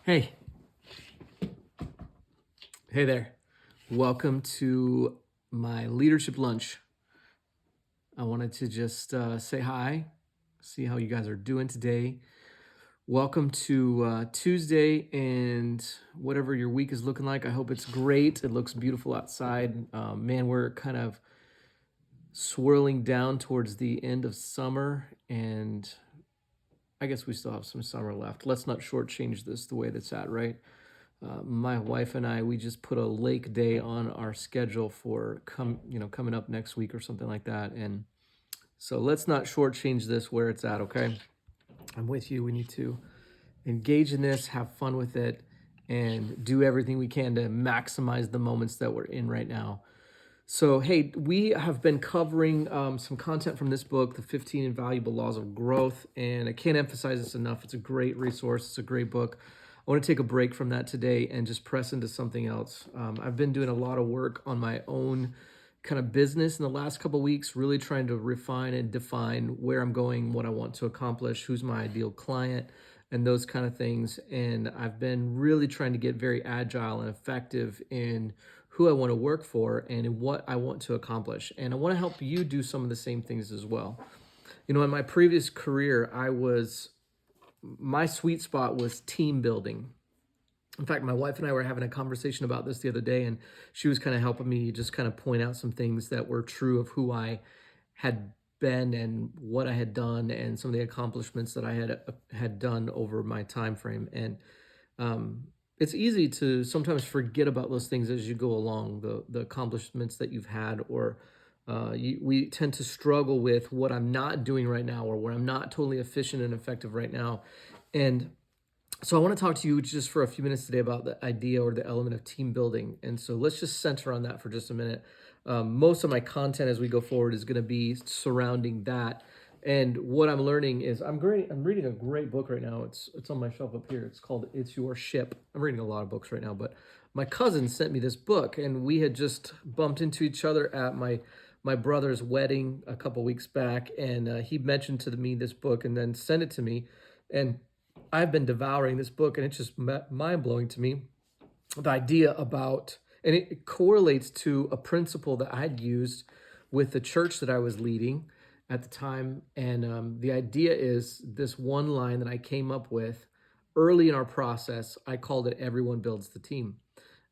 Hey, hey there. Welcome to my leadership lunch. I wanted to just say hi, see how you guys are doing today. Welcome to Tuesday and whatever your week is looking like. I hope it's great. It looks beautiful outside. Man, we're kind of swirling down towards the end of summer, and I guess we still have some summer left. Let's not shortchange this the way that's at, right? My wife and I, we just put a lake day on our schedule for coming up next week or something like that. And so let's not shortchange this where it's at. Okay, I'm with you. We need to engage in this, have fun with it, and do everything we can to maximize the moments that we're in right now. So, hey, we have been covering some content from this book, The 15 Invaluable Laws of Growth, and I can't emphasize this enough. It's a great resource. It's a great book. I want to take a break from that today and just press into something else. I've been doing a lot of work on my own kind of business in the last couple of weeks, really trying to refine and define where I'm going, what I want to accomplish, who's my ideal client, and those kind of things. And I've been really trying to get very agile and effective in who I want to work for and in what I want to accomplish. And I want to help you do some of the same things as well. You know, in my previous career, my sweet spot was team building. In fact, my wife and I were having a conversation about this the other day, and she was kind of helping me just kind of point out some things that were true of who I had been and what I had done, and some of the accomplishments that I had done over my time frame. And it's easy to sometimes forget about those things as you go along, the accomplishments that you've had, or we tend to struggle with what I'm not doing right now, or where I'm not totally efficient and effective right now. And so I want to talk to you just for a few minutes today about the idea or the element of team building. And so let's just center on that for just a minute. Most of my content as we go forward is going to be surrounding that. And what I'm learning is I'm reading a great book right now. It's on my shelf up here. It's called It's Your Ship. I'm reading a lot of books right now, but my cousin sent me this book, and we had just bumped into each other at my brother's wedding a couple weeks back, and he mentioned to me this book and then sent it to me. And I've been devouring this book, and it's just mind blowing to me. The idea about, and it correlates to a principle that I had used with the church that I was leading at the time. And the idea is this one line that I came up with early in our process. I called it "Everyone builds the team."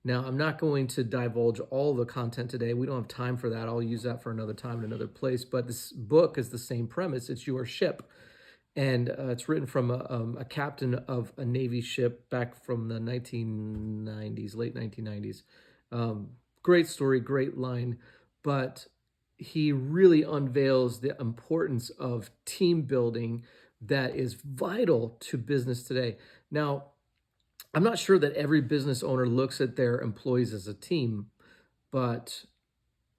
Now, I'm not going to divulge all the content today. We don't have time for that. I'll use that for another time in another place. But this book is the same premise. It's your ship. And it's written from a captain of a Navy ship back from the 1990s, late 1990s. Great story, great line, but he really unveils the importance of team building that is vital to business today. Now, I'm not sure that every business owner looks at their employees as a team, but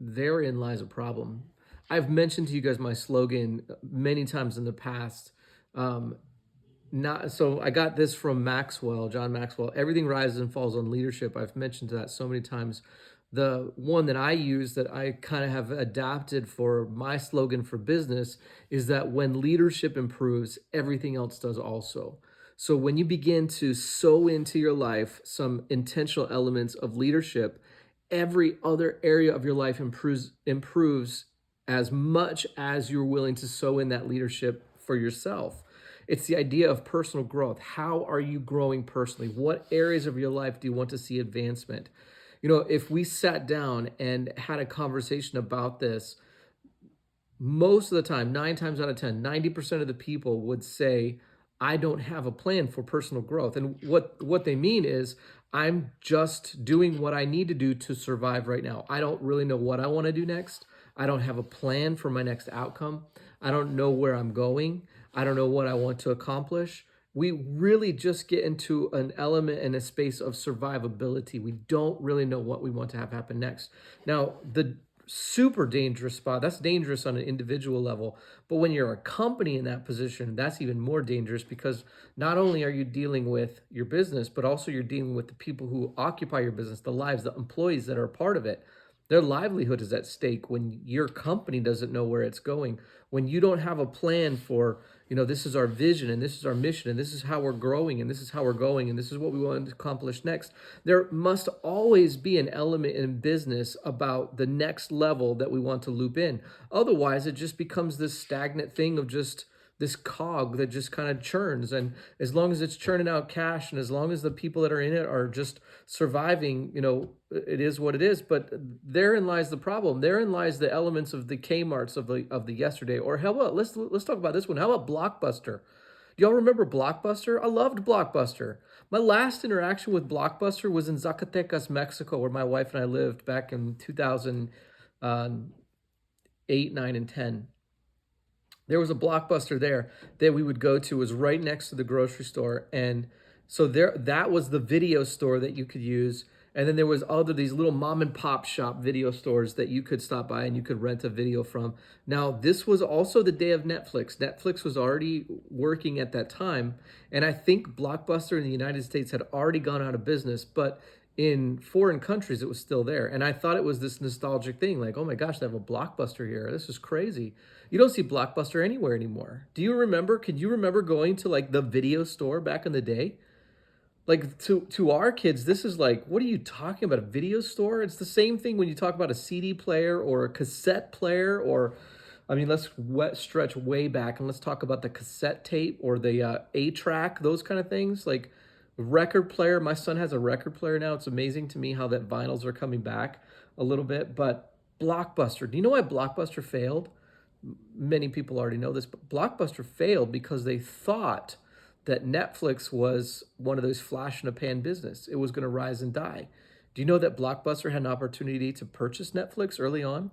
therein lies a problem. I've mentioned to you guys my slogan many times in the past. Um, not so I got this from Maxwell, John Maxwell. Everything rises and falls on leadership. I've mentioned that so many times. The one that I use that I kind of have adapted for my slogan for business is that when leadership improves, everything else does also. So when you begin to sew into your life some intentional elements of leadership, every other area of your life improves as much as you're willing to sow in that leadership for yourself. It's the idea of personal growth. How are you growing personally? What areas of your life do you want to see advancement? You know, if we sat down and had a conversation about this, most of the time, 9 times out of 10, 90% of the people would say, I don't have a plan for personal growth. And what they mean is, I'm just doing what I need to do to survive right now. I don't really know what I want to do next. I don't have a plan for my next outcome. I don't know where I'm going. I don't know what I want to accomplish. We really just get into an element and a space of survivability. We don't really know what we want to have happen next. Now, the super dangerous spot, that's dangerous on an individual level, but when you're a company in that position, that's even more dangerous, because not only are you dealing with your business, but also you're dealing with the people who occupy your business, the lives, the employees that are a part of it. Their livelihood is at stake when your company doesn't know where it's going, when you don't have a plan for This is our vision and this is our mission and this is how we're growing and this is how we're going and this is what we want to accomplish next. There must always be an element in business about the next level that we want to loop in. Otherwise, it just becomes this stagnant thing of just this cog that just kind of churns. And as long as it's churning out cash and as long as the people that are in it are just surviving, it is what it is. But therein lies the problem. Therein lies the elements of the Kmart's of the yesterday. Or how about let's talk about this one. How about Blockbuster? Do y'all remember Blockbuster? I loved Blockbuster. My last interaction with Blockbuster was in Zacatecas, Mexico, where my wife and I lived back in 2008, 9, and 10. There was a Blockbuster there that we would go to. It was right next to the grocery store, and so that was the video store that you could use. And then there was these little mom and pop shop video stores that you could stop by and you could rent a video from. Now, this was also the day of Netflix. Netflix was already working at that time, and I think Blockbuster in the United States had already gone out of business, but in foreign countries it was still there. And I thought it was this nostalgic thing, like, oh my gosh, they have a Blockbuster here. This is crazy. You don't see Blockbuster anywhere anymore. Can you remember going to like the video store back in the day? Like to our kids, this is like, what are you talking about? A video store? It's the same thing when you talk about a CD player or a cassette player, or I mean, let's stretch way back and let's talk about the cassette tape or the 8-track, those kind of things. Like record player. My son has a record player now. It's amazing to me how that vinyls are coming back a little bit. But Blockbuster, do you know why Blockbuster failed? Many people already know this, but Blockbuster failed because they thought that Netflix was one of those flash in a pan business. It was going to rise and die. Do you know that Blockbuster had an opportunity to purchase Netflix early on?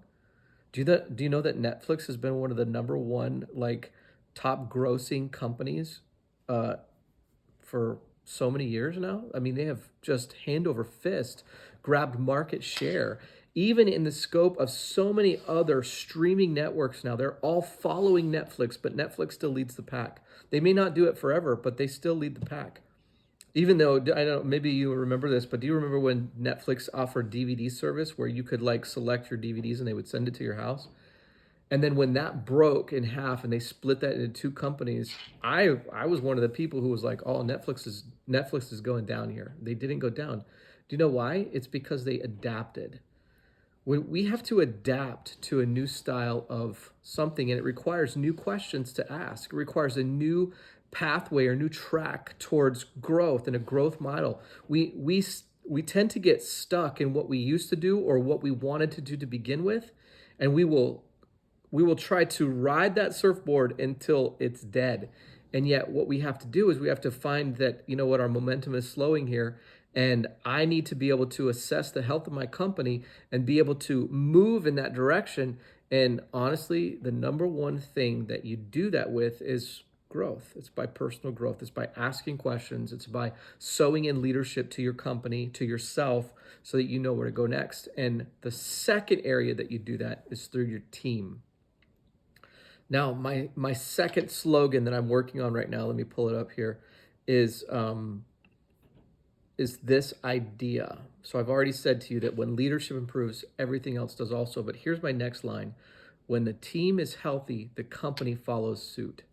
Do you know that Netflix has been one of the number one like top grossing companies for so many years now? I mean, they have just hand over fist grabbed market share. Even in the scope of so many other streaming networks now, they're all following Netflix, but Netflix still leads the pack. They may not do it forever, but they still lead the pack. Even though, I don't know, maybe you remember this, but do you remember when Netflix offered DVD service where you could like select your DVDs and they would send it to your house? And then when that broke in half and they split that into two companies, I was one of the people who was like, "Oh, Netflix is going down here." They didn't go down. Do you know why? It's because they adapted. When we have to adapt to a new style of something, and it requires new questions to ask. It requires a new pathway or new track towards growth and a growth model. We tend to get stuck in what we used to do or what we wanted to do to begin with, and we will try to ride that surfboard until it's dead. And yet what we have to do is we have to find that, our momentum is slowing here. And I need to be able to assess the health of my company and be able to move in that direction. And honestly, the number one thing that you do that with is growth. It's by personal growth. It's by asking questions. It's by sowing in leadership to your company, to yourself, so that you know where to go next. And the second area that you do that is through your team. Now, my second slogan that I'm working on right now, let me pull it up here, is this idea. So I've already said to you that when leadership improves, everything else does also. But here's my next line. When the team is healthy, the company follows suit.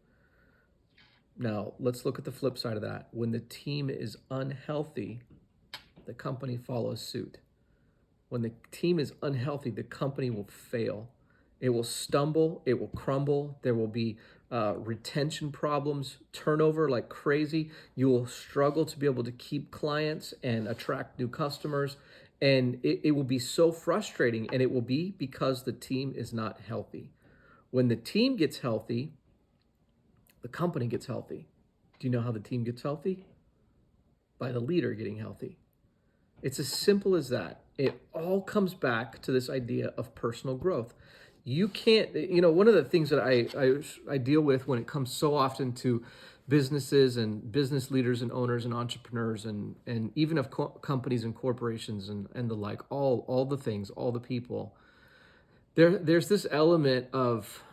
Now, let's look at the flip side of that. When the team is unhealthy, the company follows suit. When the team is unhealthy, the company will fail. It will stumble, it will crumble. There will be retention problems, turnover like crazy. You will struggle to be able to keep clients and attract new customers. And it will be so frustrating, and it will be because the team is not healthy. When the team gets healthy, the company gets healthy. Do you know how the team gets healthy? By the leader getting healthy. It's as simple as that. It all comes back to this idea of personal growth. You can't, one of the things that I deal with when it comes so often to businesses and business leaders and owners and entrepreneurs and even of companies and corporations and the like, all the things, all the people, there's this element of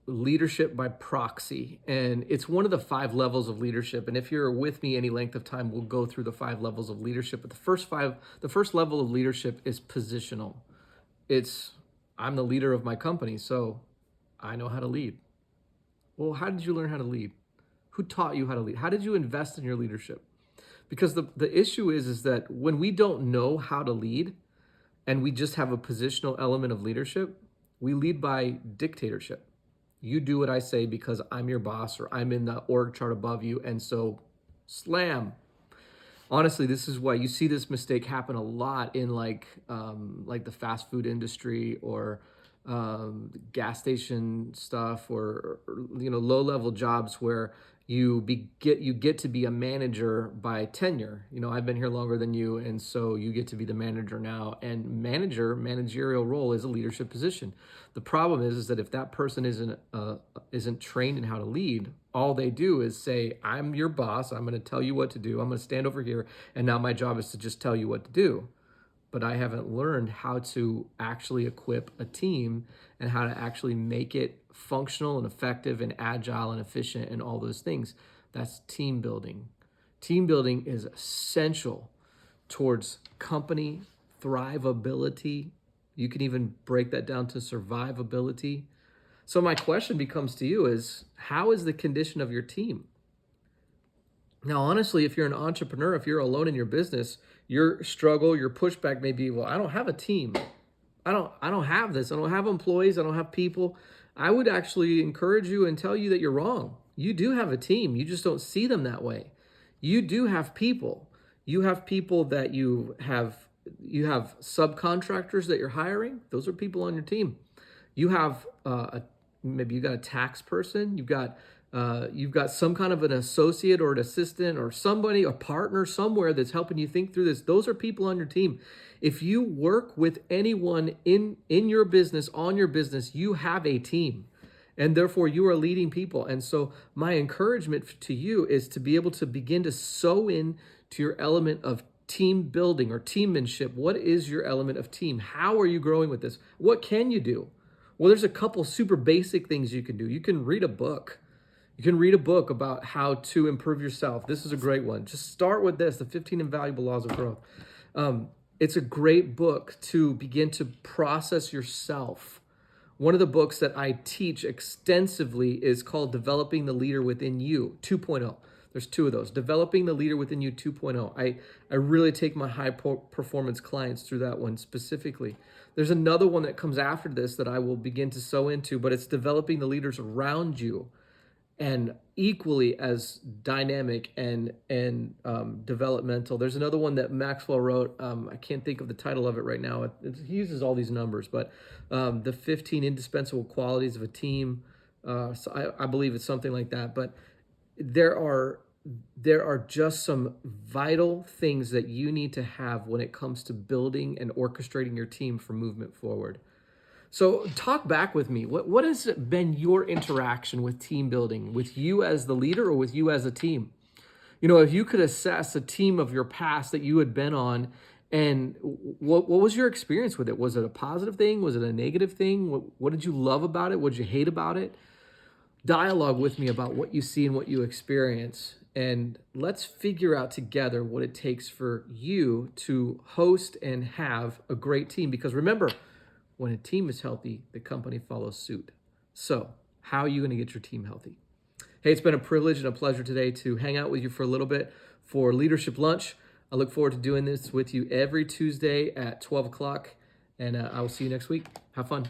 leadership by proxy, and it's one of the 5 levels of leadership. And if you're with me any length of time, we'll go through the 5 levels of leadership. But the first level of leadership is positional. I'm the leader of my company, so I know how to lead. Well, how did you learn how to lead? Who taught you how to lead? How did you invest in your leadership? Because the issue is that when we don't know how to lead and we just have a positional element of leadership, we lead by dictatorship. You do what I say because I'm your boss or I'm in the org chart above you, and so slam. Honestly, this is why you see this mistake happen a lot in like the fast food industry or gas station stuff or low level jobs where you get to be a manager by tenure. I've been here longer than you, and so you get to be the manager now. And managerial role is a leadership position. The problem is that if that person isn't trained in how to lead, all they do is say, "I'm your boss. I'm going to tell you what to do. I'm going to stand over here, and now my job is to just tell you what to do." But I haven't learned how to actually equip a team and how to actually make it functional and effective and agile and efficient and all those things. That's team building. Team building is essential towards company thrivability. You can even break that down to survivability. So my question becomes to you is, how is the condition of your team? Now, honestly, if you're an entrepreneur, if you're alone in your business, your struggle, your pushback may be, well, I don't have a team. I don't have this. I don't have employees. I don't have people. I would actually encourage you and tell you that you're wrong. You do have a team. You just don't see them that way. You do have people. You have people that you have subcontractors that you're hiring. Those are people on your team. You have maybe you got a tax person. You've got some kind of an associate or an assistant or somebody, a partner somewhere that's helping you think through this. Those are people on your team. If you work with anyone in your business, on your business, you have a team. And therefore, you are leading people. And so, my encouragement to you is to be able to begin to sew in to your element of team building or teammanship. What is your element of team? How are you growing with this? What can you do? Well, there's a couple super basic things you can do. You can read a book. You can read a book about how to improve yourself. This is a great one. Just start with this, The 15 Invaluable Laws of Growth. It's a great book to begin to process yourself. One of the books that I teach extensively is called Developing the Leader Within You 2.0. There's two of those. Developing the Leader Within You 2.0. I really take my high performance clients through that one specifically. There's another one that comes after this that I will begin to sew into, but it's Developing the Leaders Around You, and equally as dynamic and developmental. There's another one that Maxwell wrote. I can't think of the title of it right now. He uses all these numbers, but the 15 indispensable qualities of a team. So I believe it's something like that. But there are just some vital things that you need to have when it comes to building and orchestrating your team for movement forward. So talk back with me. What has been your interaction with team building, with you as the leader or with you as a team? If you could assess a team of your past that you had been on, and what was your experience with it? Was it a positive thing? Was it a negative thing? What did you love about it? What did you hate about it? Dialogue with me about what you see and what you experience. And let's figure out together what it takes for you to host and have a great team. Because remember, when a team is healthy, the company follows suit. So, how are you going to get your team healthy? Hey, it's been a privilege and a pleasure today to hang out with you for a little bit for Leadership Lunch. I look forward to doing this with you every Tuesday at 12 o'clock, and I will see you next week. Have fun.